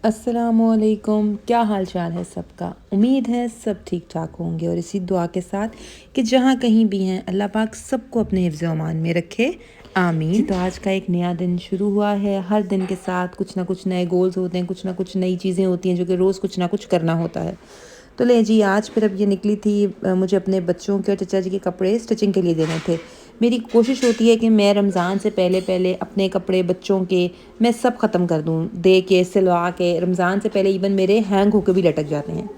अस्सलामुअलैकुम। क्या हाल चाल है सबका। उम्मीद है सब ठीक ठाक होंगे और इसी दुआ के साथ कि जहाँ कहीं भी हैं अल्लाह पाक सबको अपने हिफ्ज़ अमान में रखे, आमीन। तो आज का एक नया दिन शुरू हुआ है। हर दिन के साथ कुछ ना कुछ नए गोल्स होते हैं, कुछ ना कुछ नई चीज़ें होती हैं जो कि रोज़ कुछ ना कुछ करना होता है। तो ले जी, आज फिर अब ये निकली थी मुझे अपने बच्चों के और चचा जी के कपड़े स्टिचिंग के लिए देने थे। मेरी कोशिश होती है कि मैं रमज़ान से पहले पहले अपने कपड़े बच्चों के मैं सब ख़त्म कर दूँ, दे के सिलवा के। रमज़ान से पहले इवन मेरे हैंग होकर भी लटक जाते हैं।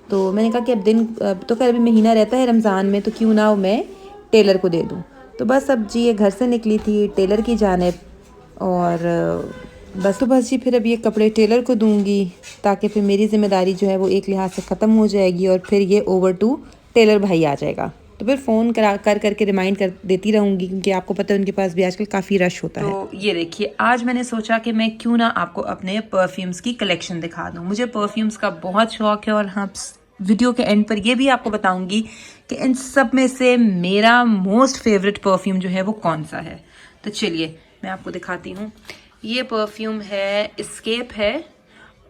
तो मैंने कहा कि अब तो खैर अभी महीना रहता है रमज़ान में, तो क्यों ना मैं टेलर को दे दूँ। तो बस अब जी ये घर से निकली थी टेलर की जानिब, और बस जी फिर अब ये कपड़े टेलर को दूंगी ताकि फिर मेरी ज़िम्मेदारी जो है वो एक लिहाज से ख़त्म हो जाएगी और फिर ये ओवर टू टेलर भाई आ जाएगा। तो फिर फ़ोन करके रिमाइंड कर देती रहूँगी, क्योंकि आपको पता है उनके पास भी आजकल काफ़ी रश होता है। तो ये देखिए, आज मैंने सोचा कि मैं क्यों ना आपको अपने परफ्यूम्स की कलेक्शन दिखा दूँ। मुझे परफ्यूम्स का बहुत शौक़ है और हाँ, वीडियो के एंड पर ये भी आपको बताऊंगी कि इन सब में से मेरा मोस्ट फेवरेट परफ्यूम जो है वो कौन सा है। तो चलिए मैं आपको दिखाती हूँ। ये परफ्यूम है, एस्केप है,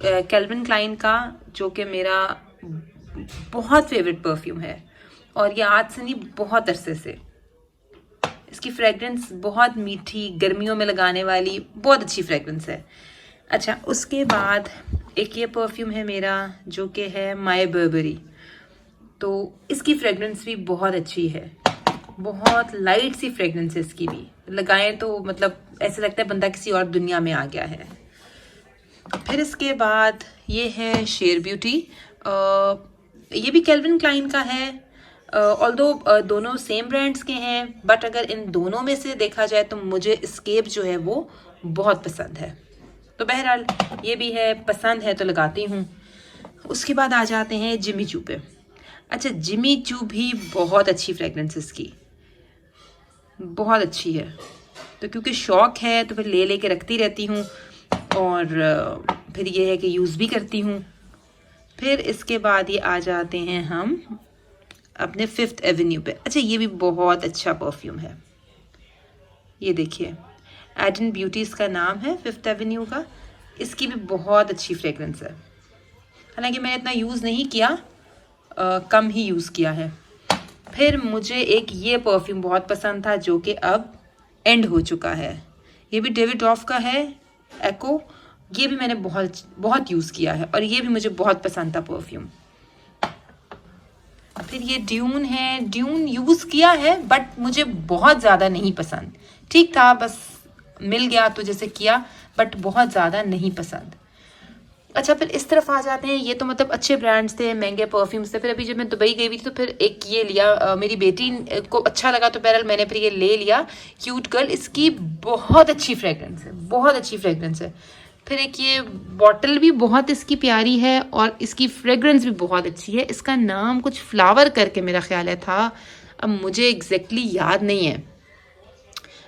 कैल्विन क्लाइन का, जो कि मेरा बहुत फेवरेट परफ्यूम है और ये आज से नहीं बहुत अरसे से। इसकी फ्रेगरेंस बहुत मीठी, गर्मियों में लगाने वाली बहुत अच्छी फ्रेगरेंस है। अच्छा, उसके बाद एक ये परफ्यूम है मेरा जो कि है माय बर्बरी। तो इसकी फ्रेगरेंस भी बहुत अच्छी है, बहुत लाइट सी फ्रेगरेंस है इसकी भी। लगाएं तो मतलब ऐसा लगता है बंदा किसी और दुनिया में आ गया है। फिर इसके बाद ये है शेयर ब्यूटी। ये भी कैल्विन क्लाइन का है, ऑल्दो दोनों सेम ब्रांड्स के हैं, बट अगर इन दोनों में से देखा जाए तो मुझे एस्केप जो है वो बहुत पसंद है। तो बहरहाल ये भी है, पसंद है तो लगाती हूँ। उसके बाद आ जाते हैं जिमी चू पे। अच्छा, जिमी चू भी बहुत अच्छी फ्रेगरेंस इसकी, बहुत अच्छी है। तो क्योंकि शौक है तो फिर ले लेके रखती रहती हूँ और फिर ये है कि यूज़ भी करती हूँ। फिर इसके बाद ये आ जाते हैं हम अपने फिफ्थ एवेन्यू पे। अच्छा, ये भी बहुत अच्छा परफ्यूम है। ये देखिए, एडन ब्यूटी इसका नाम है, फिफ्थ एवेन्यू का। इसकी भी बहुत अच्छी फ्रेगरेंस है। हालांकि मैंने इतना यूज़ नहीं किया, कम ही यूज़ किया है। फिर मुझे एक ये परफ्यूम बहुत पसंद था जो कि अब एंड हो चुका है। ये भी डेविड डॉफ का है, एको। ये भी मैंने बहुत बहुत यूज़ किया है और ये भी मुझे बहुत पसंद था परफ्यूम। फिर ये ड्यून है। ड्यून यूज़ किया है बट मुझे बहुत ज़्यादा नहीं पसंद। ठीक था, बस मिल गया तो जैसे किया, बट बहुत ज़्यादा नहीं पसंद। अच्छा, फिर इस तरफ आ जाते हैं। ये तो मतलब अच्छे ब्रांड्स थे, महंगे परफ्यूम्स थे। फिर अभी जब मैं दुबई गई हुई थी तो फिर एक ये लिया, मेरी बेटी को अच्छा लगा तो बहरहाल मैंने फिर ये ले लिया, क्यूट गर्ल। इसकी बहुत अच्छी फ्रेगरेंस है, बहुत अच्छी फ्रेगरेंस है। फिर एक ये बॉटल भी बहुत इसकी प्यारी है और इसकी फ्रेगरेंस भी बहुत अच्छी है। इसका नाम कुछ फ्लावर करके मेरा ख्याल है था, अब मुझे एग्जैक्टली याद नहीं है,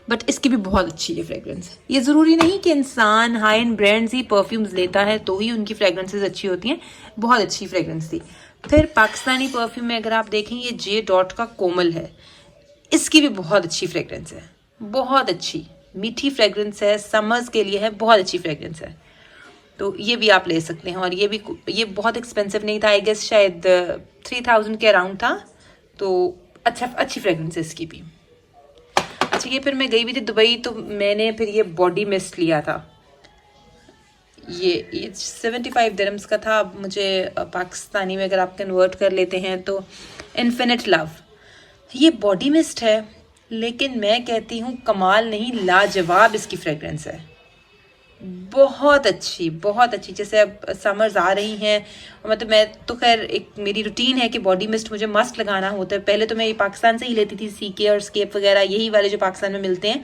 बट इसकी भी बहुत अच्छी है फ्रेगरेंस। ये ज़रूरी नहीं कि इंसान high and brands he perfumes लेता है तो ही उनकी फ्रेगरेंसेस अच्छी होती हैं। बहुत अच्छी फ्रेगरेंस थी। फिर पाकिस्तानी परफ्यूम में अगर आप देखें, ये जे डॉट का कोमल है। इसकी भी बहुत अच्छी फ्रेगरेंस है, बहुत अच्छी मीठी फ्रेगरेंस है, समर्स के लिए है, बहुत अच्छी फ्रेगरेंस है। तो ये भी आप ले सकते हैं। और ये बहुत एक्सपेंसिव नहीं था, आई गेस शायद 3000 के अराउंड था। तो अच्छी फ्रेगरेंस है इसकी भी। अच्छा, ये फिर मैं गई भी थी दुबई तो मैंने फिर ये बॉडी मिस्ट लिया था। ये 75 दिरहम्स का था। अब मुझे पाकिस्तानी में अगर आप कन्वर्ट कर लेते हैं तो इन्फिनिट लव ये बॉडी मिस्ट है, लेकिन मैं कहती हूँ कमाल नहीं, लाजवाब इसकी फ्रेगरेंस है। बहुत अच्छी, बहुत अच्छी। जैसे अब समर्स आ रही हैं, मतलब मैं तो खैर एक मेरी रूटीन है कि बॉडी मिस्ट मुझे मस्ट लगाना होता है। पहले तो मैं ये पाकिस्तान से ही लेती थी, सीके और स्केप वगैरह, यही वाले जो पाकिस्तान में मिलते हैं,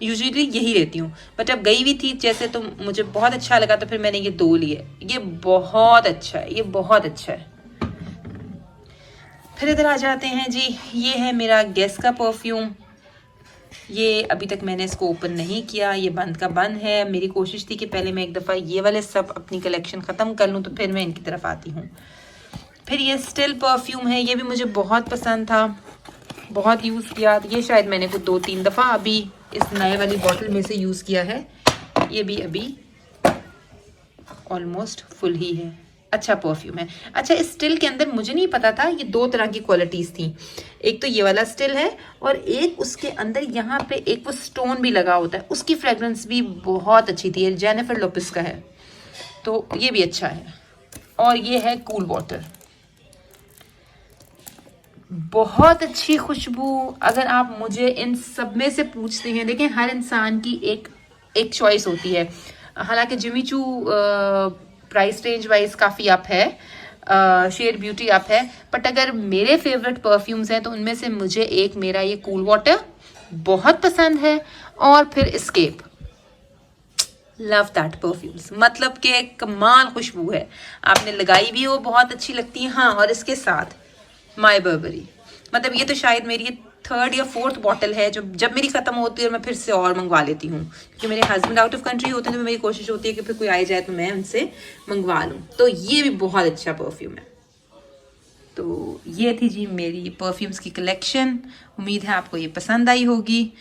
यूजुअली यही लेती हूँ। बट अब गई हुई थी जैसे तो मुझे बहुत अच्छा लगा तो फिर मैंने ये 2 लिए। ये बहुत अच्छा है, ये बहुत अच्छा है। फिर इधर आ जाते हैं जी, ये है मेरा गेस का परफ्यूम। ये अभी तक मैंने इसको ओपन नहीं किया, ये बंद का बंद है। मेरी कोशिश थी कि पहले मैं एक दफ़ा ये वाले सब अपनी कलेक्शन ख़त्म कर लूँ तो फिर मैं इनकी तरफ आती हूँ। फिर ये स्टिल परफ्यूम है, ये भी मुझे बहुत पसंद था, बहुत यूज़ किया। ये शायद मैंने कुछ 2-3 दफ़ा अभी इस नए वाली बॉटल में से यूज़ किया है। ये भी अभी ऑलमोस्ट फुल ही है, अच्छा परफ्यूम है। अच्छा, इस स्टिल के अंदर मुझे नहीं पता था ये 2 तरह की क्वालिटीज़ थी। एक तो ये वाला स्टिल है और एक उसके अंदर यहाँ पे एक वो स्टोन भी लगा होता है, उसकी फ्रेग्रेंस भी बहुत अच्छी थी। ये जेनिफर लोपेस का है, तो ये भी अच्छा है। और ये है कूल वाटर, बहुत अच्छी खुशबू। अगर आप मुझे इन सब में से पूछते हैं, देखें हर इंसान की एक चॉइस होती है। हालांकि Jimmy Choo price range wise काफ़ी अप है, शेड ब्यूटी अप है, बट अगर मेरे फेवरेट परफ्यूम्स हैं तो उनमें से मुझे एक मेरा ये कूल वाटर बहुत पसंद है, और फिर एस्केप, लव दैट परफ्यूम्स, मतलब कि कमाल खुशबू है। आपने लगाई भी हो, बहुत अच्छी लगती है। हाँ, और इसके साथ माय बर्बरी, मतलब ये तो शायद मेरी 3rd या 4th बॉटल है जो जब मेरी ख़त्म होती है और मैं फिर से और मंगवा लेती हूँ, क्योंकि मेरे हस्बैंड आउट ऑफ कंट्री होते हैं, तो मेरी कोशिश होती है कि फिर कोई आ जाए तो मैं उनसे मंगवा लूँ। तो ये भी बहुत अच्छा परफ्यूम है। तो ये थी जी मेरी परफ्यूम्स की कलेक्शन, उम्मीद है आपको ये पसंद आई होगी।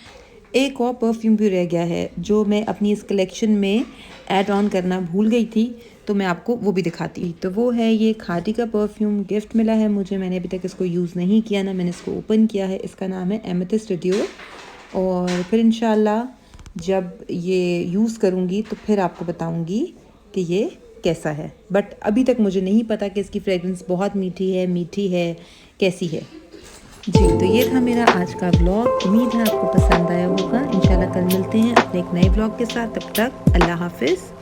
एक और परफ्यूम भी रह गया है जो मैं अपनी इस कलेक्शन में ऐड ऑन करना भूल गई थी, तो मैं आपको वो भी दिखाती। तो वो है ये खादी का परफ्यूम, गिफ्ट मिला है मुझे, मैंने अभी तक इसको यूज़ नहीं किया ना मैंने इसको ओपन किया है। इसका नाम है एमेथिस्ट डिओ, और फिर इंशाल्लाह जब ये यूज़ करूँगी तो फिर आपको बताऊँगी कि ये कैसा है। बट अभी तक मुझे नहीं पता कि इसकी फ्रेगरेंस बहुत मीठी है कैसी है जी। तो ये था मेरा आज का व्लॉग, उम्मीद है आपको पसंद आया होगा। इंशाल्लाह कल मिलते हैं अपने एक नए व्लॉग के साथ, तब तक अल्लाह हाफिज़।